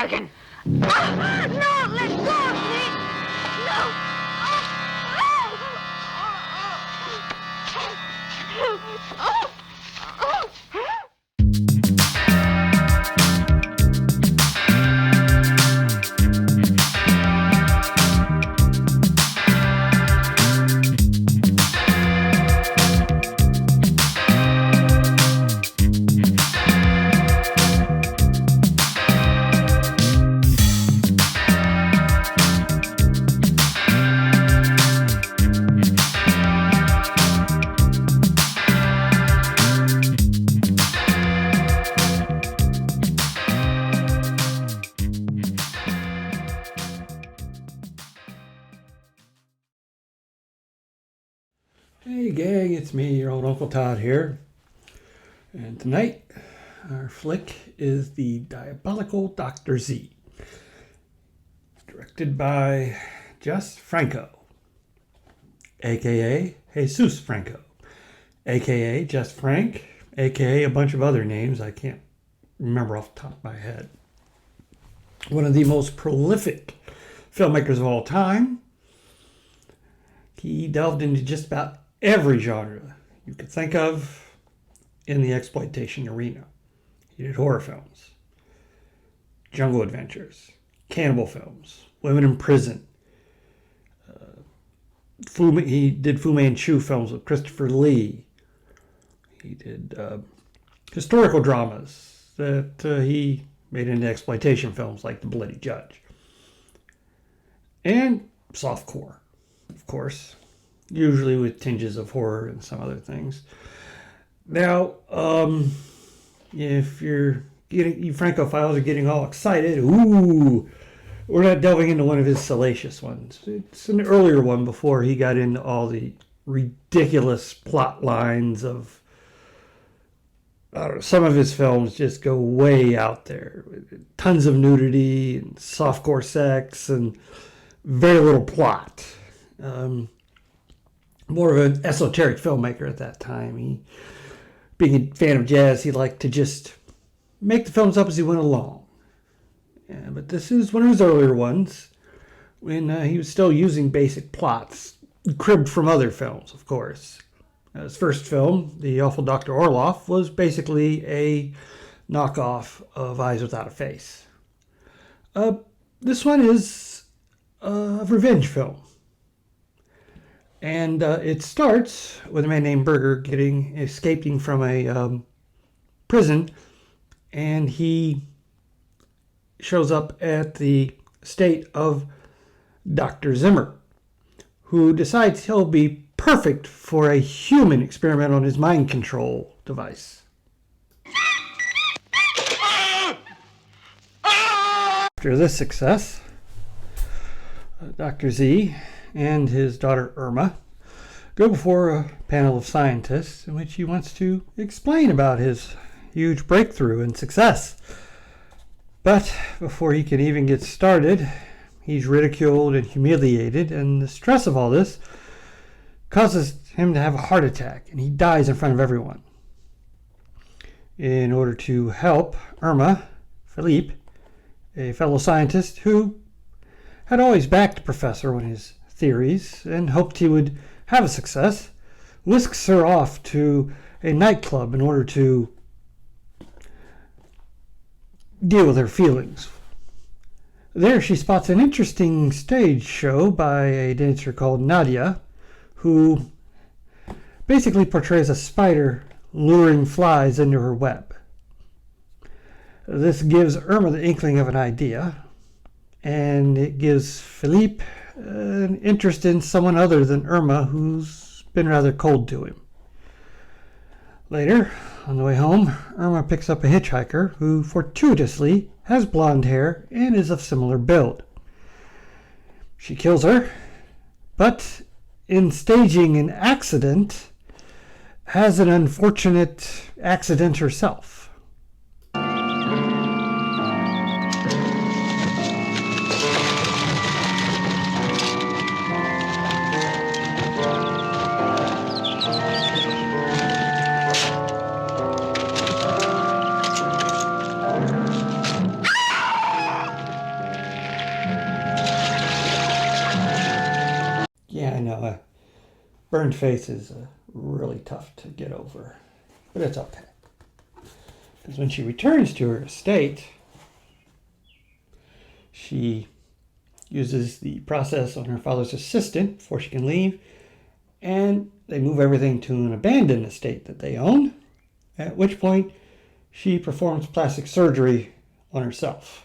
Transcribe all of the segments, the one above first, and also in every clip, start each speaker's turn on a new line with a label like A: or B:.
A: bargain. No, let go of me. No.
B: Hey gang, it's me, your old Uncle Todd here. And tonight, our flick is the Diabolical Dr. Z. Directed by Jess Franco, aka Jesus Franco, aka Jess Frank, aka a bunch of other names I can't remember off the top of my head. One of the most prolific filmmakers of all time. He delved into just about every genre you could think of in the exploitation arena. He did horror films, jungle adventures, cannibal films, women in prison. He did Fu Manchu films with Christopher Lee. He did historical dramas that he made into exploitation films like The Bloody Judge. And softcore, of course, usually with tinges of horror and some other things. Now, if you Francophiles are getting all excited, ooh, we're not delving into one of his salacious ones. It's an earlier one before he got into all the ridiculous plot lines of, I don't know, some of his films just go way out there. Tons of nudity and softcore sex and very little plot. More of an esoteric filmmaker at that time. He, being a fan of jazz, he liked to just make the films up as he went along. Yeah, but this is one of his earlier ones, when he was still using basic plots, cribbed from other films, of course. His first film, The Awful Dr. Orloff, was basically a knockoff of Eyes Without a Face. This one is a revenge film. And it starts with a man named Berger escaping from a prison, and he shows up at the estate of Dr. Zimmer, who decides he'll be perfect for a human experiment on his mind control device. After this success, Dr. Z and his daughter Irma go before a panel of scientists in which he wants to explain about his huge breakthrough and success. But before he can even get started, he's ridiculed and humiliated, and the stress of all this causes him to have a heart attack, and he dies in front of everyone. In order to help Irma, Philippe, a fellow scientist who had always backed the professor on his theories and hoped he would have a success, whisks her off to a nightclub in order to deal with her feelings. There she spots an interesting stage show by a dancer called Nadia, who basically portrays a spider luring flies into her web. This gives Irma the inkling of an idea, and it gives Philippe an interest in someone other than Irma, who's been rather cold to him. Later, on the way home, Irma picks up a hitchhiker who fortuitously has blonde hair and is of similar build. She kills her, but in staging an accident, has an unfortunate accident herself. a burned face is really tough to get over. But it's okay. Because when she returns to her estate, she uses the process on her father's assistant before she can leave, and they move everything to an abandoned estate that they own, at which point she performs plastic surgery on herself.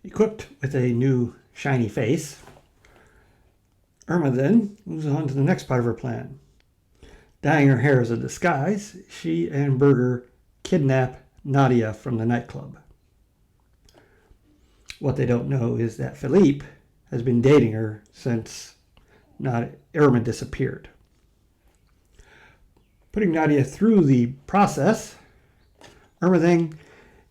B: Equipped with a new shiny face, Irma then moves on to the next part of her plan. Dyeing her hair as a disguise, she and Berger kidnap Nadia from the nightclub. What they don't know is that Philippe has been dating her since Irma disappeared. Putting Nadia through the process, Irma then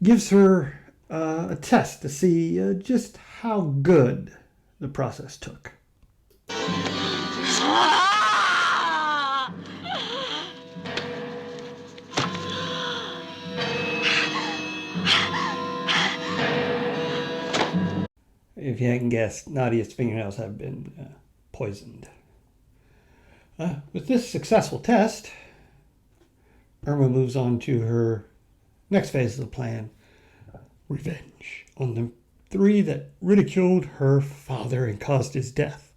B: gives her a test to see just how good the process took. If you hadn't guessed, Nadia's fingernails have been poisoned. With this successful test, Irma moves on to her next phase of the plan: revenge on the three that ridiculed her father and caused his death.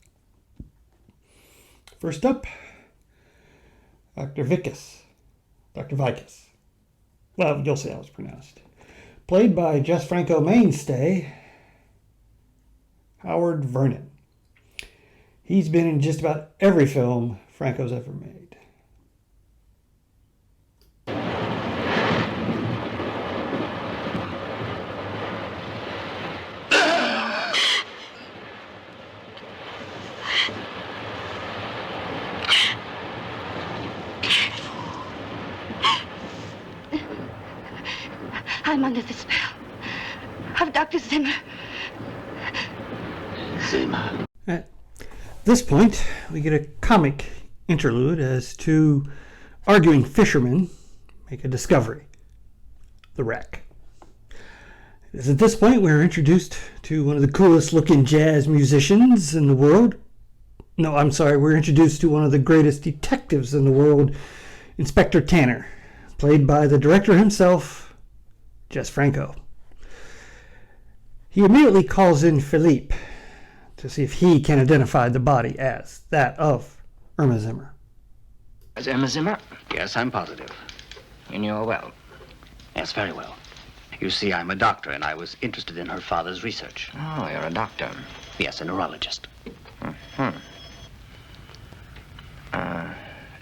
B: First up, Dr. Vicus. Well, you'll see how it's pronounced. Played by Jess Franco mainstay, Howard Vernon. He's been in just about every film Franco's ever made.
A: I'm under the spell of Dr. Zimmer.
B: At this point, we get a comic interlude as two arguing fishermen make a discovery: the wreck. It is at this point we're introduced to one of the coolest looking jazz musicians in the world. No, I'm sorry, we're introduced to one of the greatest detectives in the world, Inspector Tanner, played by the director himself, Jess Franco. He immediately calls in Philippe to see if he can identify the body as that of Irma Zimmer.
C: As Irma Zimmer?
D: Yes, I'm positive.
C: You knew her well.
D: Yes, very well. You see, I'm a doctor, and I was interested in her father's research.
C: Oh, you're a doctor.
D: Yes, a neurologist.
C: Mm-hmm.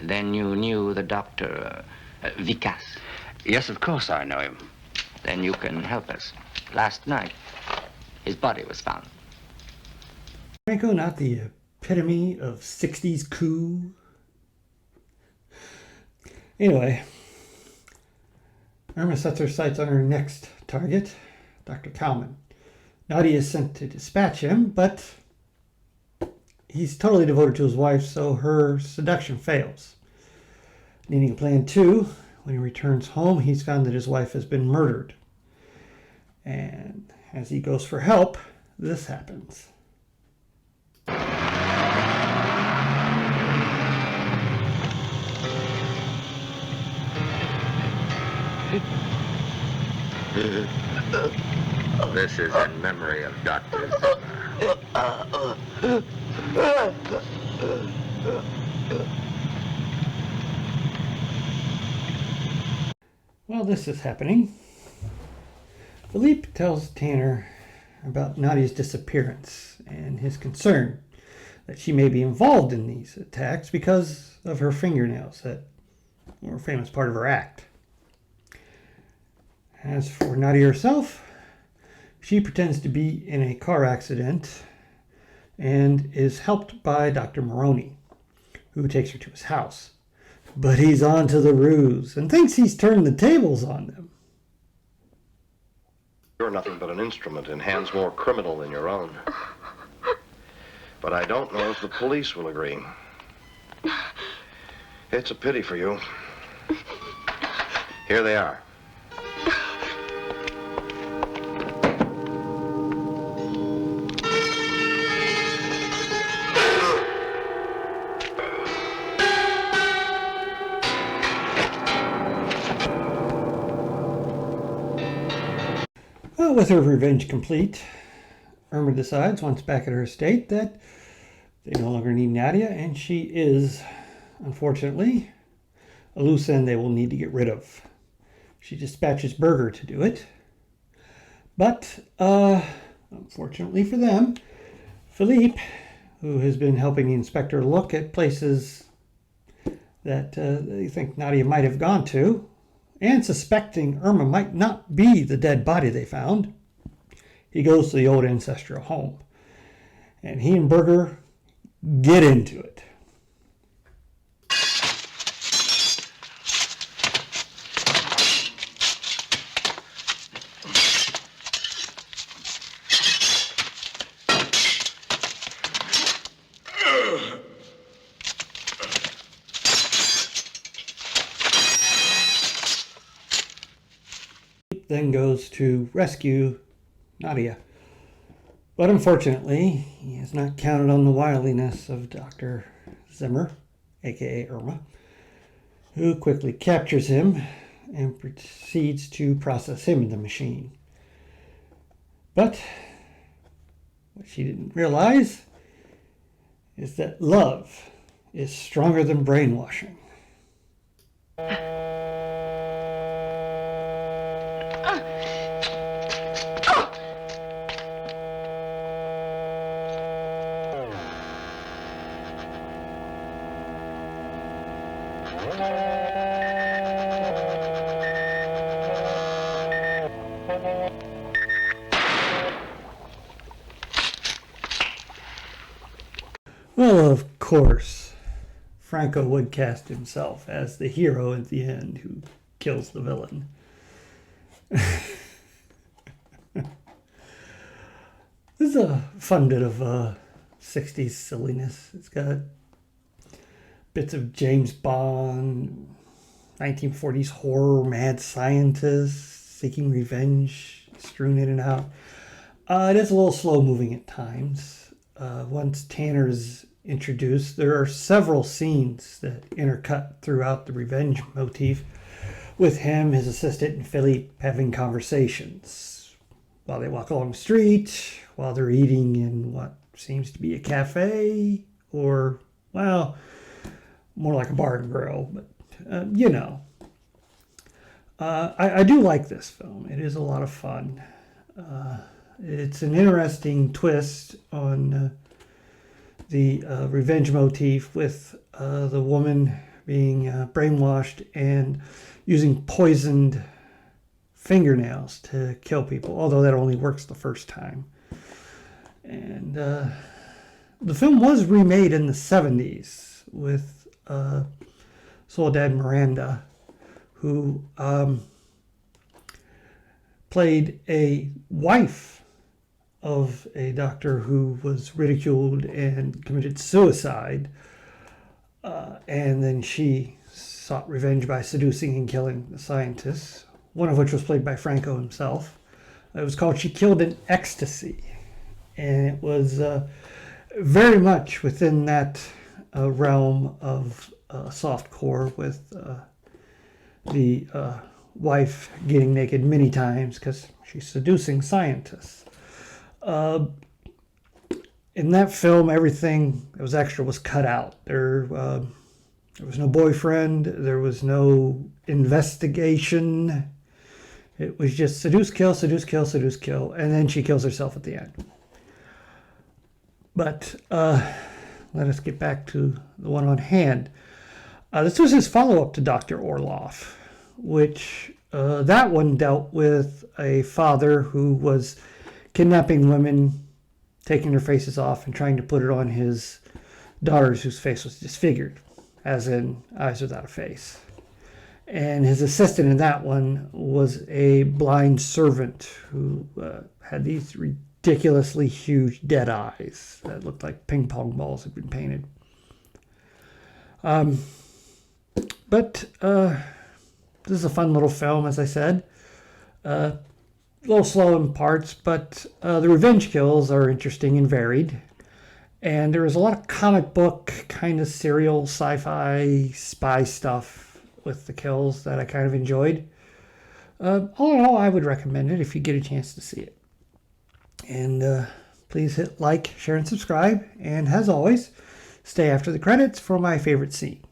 C: Then you knew the doctor, Vicas.
D: Yes, of course I know him.
C: Then you can help us. Last night, his body was found.
B: Franco not the epitome of 60s cool? Anyway, Irma sets her sights on her next target, Dr. Kalman. Nadia is sent to dispatch him, but he's totally devoted to his wife, so her seduction fails. Needing a plan 2, when he returns home, he's found that his wife has been murdered. And as he goes for help, this happens.
E: This is in memory of Dr. Zimmer.
B: While this is happening, Philippe tells Tanner about Nadia's disappearance and his concern that she may be involved in these attacks because of her fingernails that were a famous part of her act. As for Nadia herself, she pretends to be in a car accident and is helped by Dr. Maroney, who takes her to his house. But he's on to the ruse and thinks he's turned the tables on them.
F: You're nothing but an instrument in hands more criminal than your own. But I don't know if the police will agree. It's a pity for you. Here they are.
B: Well, with her revenge complete, Irma decides, once back at her estate, that they no longer need Nadia, and she is, unfortunately, a loose end they will need to get rid of. She dispatches Berger to do it. But, unfortunately for them, Philippe, who has been helping the inspector look at places that they think Nadia might have gone to, and suspecting Irma might not be the dead body they found, he goes to the old ancestral home. And he and Berger get into it. Then goes to rescue Nadia. But unfortunately, he has not counted on the wiliness of Dr. Zimmer, aka Irma, who quickly captures him and proceeds to process him in the machine. But what she didn't realize is that love is stronger than brainwashing. Well, of course, Franco would cast himself as the hero at the end who kills the villain. This is a fun bit of 60s silliness. It's got bits of James Bond, 1940s horror, mad scientist seeking revenge, strewn in and out. It is a little slow moving at times. Once Tanner's introduced, there are several scenes that intercut throughout the revenge motif with him, his assistant, and Philippe having conversations while they walk along the street, while they're eating in what seems to be a cafe, or, well, more like a bar and grill, but you know. I do like this film. It is a lot of fun. It's an interesting twist on the revenge motif with the woman being brainwashed and using poisoned fingernails to kill people, although that only works the first time. And the film was remade in the 70s with Soledad Miranda, who played a wife of a doctor who was ridiculed and committed suicide. And then she sought revenge by seducing and killing the scientists, one of which was played by Franco himself. It was called She Killed in Ecstasy. And it was very much within that realm of softcore, with the wife getting naked many times because she's seducing scientists. In that film, everything that was extra was cut out. There was no boyfriend. There was no investigation. It was just seduce, kill, seduce, kill, seduce, kill, and then she kills herself at the end. But let us get back to the one on hand. This was his follow-up to Dr. Orloff, which that one dealt with a father who was kidnapping women, taking their faces off, and trying to put it on his daughters whose face was disfigured. as in Eyes Without a Face. And his assistant in that one was a blind servant who had these ridiculously huge dead eyes that looked like ping pong balls had been painted. But this is a fun little film, as I said. A little slow in parts, but the revenge kills are interesting and varied. And there was a lot of comic book, kind of serial, sci-fi, spy stuff with the kills that I kind of enjoyed. All in all, I would recommend it if you get a chance to see it. And please hit like, share, and subscribe. And as always, stay after the credits for my favorite scene.